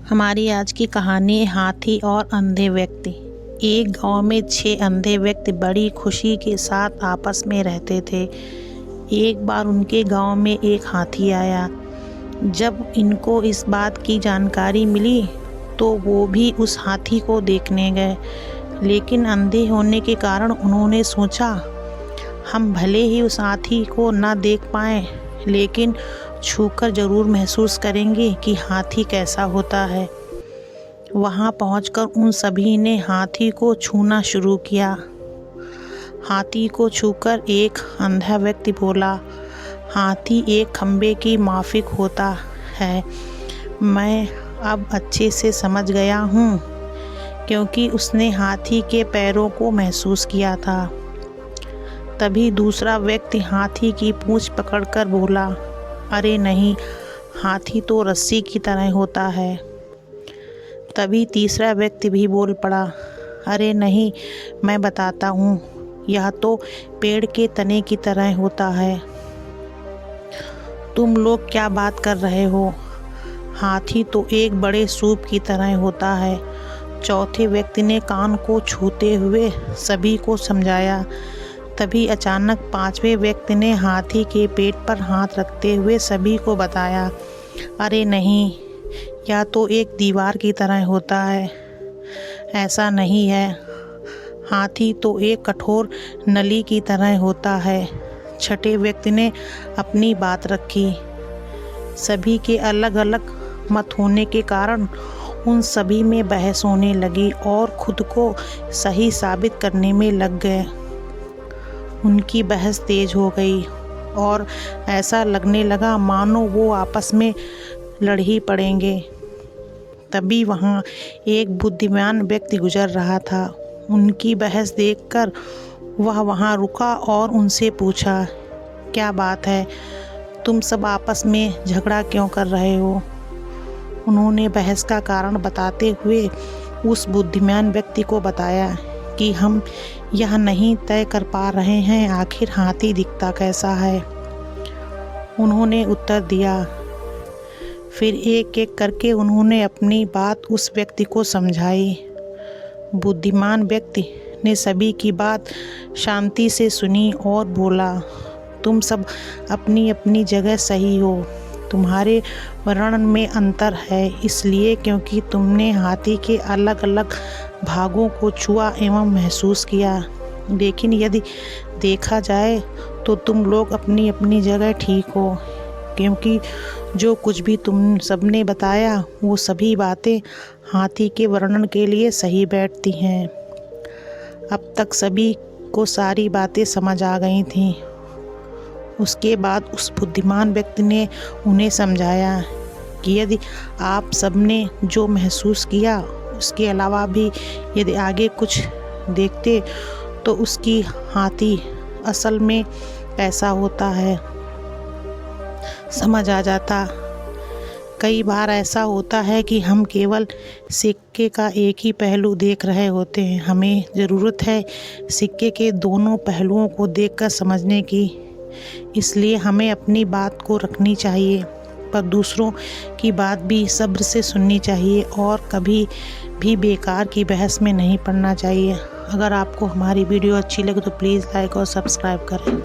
हमारी आज की कहानी हाथी और अंधे व्यक्ति। एक गांव में 6 अंधे व्यक्ति बड़ी खुशी के साथ आपस में रहते थे। एक बार उनके गांव में एक हाथी आया। जब इनको इस बात की जानकारी मिली तो वो भी उस हाथी को देखने गए, लेकिन अंधे होने के कारण उन्होंने सोचा हम भले ही उस हाथी को ना देख पाएं, लेकिन छूकर ज़रूर महसूस करेंगे कि हाथी कैसा होता है। वहां पहुंचकर उन सभी ने हाथी को छूना शुरू किया। हाथी को छूकर एक अंधा व्यक्ति बोला, हाथी एक खंबे की माफिक होता है। मैं अब अच्छे से समझ गया हूँ, क्योंकि उसने हाथी के पैरों को महसूस किया था। तभी दूसरा व्यक्ति हाथी की पूंछ पकड़कर बोला, अरे नहीं, हाथी तो रस्सी की तरह होता है। तभी तीसरा व्यक्ति भी बोल पड़ा, अरे नहीं, मैं बताता हूँ, यह तो पेड़ के तने की तरह होता है। तुम लोग क्या बात कर रहे हो? हाथी तो एक बड़े सूप की तरह होता है। चौथे व्यक्ति ने कान को छूते हुए सभी को समझाया। तभी अचानक पांचवें व्यक्ति ने हाथी के पेट पर हाथ रखते हुए सभी को बताया, अरे नहीं, यह तो एक दीवार की तरह होता है। ऐसा नहीं है, हाथी तो एक कठोर नली की तरह होता है। छठे व्यक्ति ने अपनी बात रखी। सभी के अलग अलग मत होने के कारण उन सभी में बहस होने लगी और खुद को सही साबित करने में लग गए। उनकी बहस तेज हो गई और ऐसा लगने लगा मानो वो आपस में लड़ ही पड़ेंगे। तभी वहाँ एक बुद्धिमान व्यक्ति गुजर रहा था। उनकी बहस देखकर वह वहाँ रुका और उनसे पूछा, क्या बात है, तुम सब आपस में झगड़ा क्यों कर रहे हो? उन्होंने बहस का कारण बताते हुए उस बुद्धिमान व्यक्ति को बताया कि हम यह नहीं तय कर पा रहे हैं आखिर हाथी दिखता कैसा है। उन्होंने उत्तर दिया। फिर एक एक करके उन्होंने अपनी बात उस व्यक्ति को समझाई। बुद्धिमान व्यक्ति ने सभी की बात शांति से सुनी और बोला, तुम सब अपनी अपनी जगह सही हो। तुम्हारे वर्णन में अंतर है इसलिए क्योंकि तुमने हाथी के अलग अलग भागों को छुआ एवं महसूस किया, लेकिन यदि देखा जाए तो तुम लोग अपनी अपनी जगह ठीक हो, क्योंकि जो कुछ भी तुम सबने बताया वो सभी बातें हाथी के वर्णन के लिए सही बैठती हैं। अब तक सभी को सारी बातें समझ आ गई थीं। उसके बाद उस बुद्धिमान व्यक्ति ने उन्हें समझाया कि यदि आप सबने जो महसूस किया उसके अलावा भी यदि आगे कुछ देखते तो उसकी हाथी असल में कैसा होता है समझ आ जाता। कई बार ऐसा होता है कि हम केवल सिक्के का एक ही पहलू देख रहे होते हैं। हमें ज़रूरत है सिक्के के दोनों पहलुओं को देखकर समझने की। इसलिए हमें अपनी बात को रखनी चाहिए, पर दूसरों की बात भी सब्र से सुननी चाहिए और कभी भी बेकार की बहस में नहीं पड़ना चाहिए। अगर आपको हमारी वीडियो अच्छी लगे तो प्लीज़ लाइक और सब्सक्राइब करें।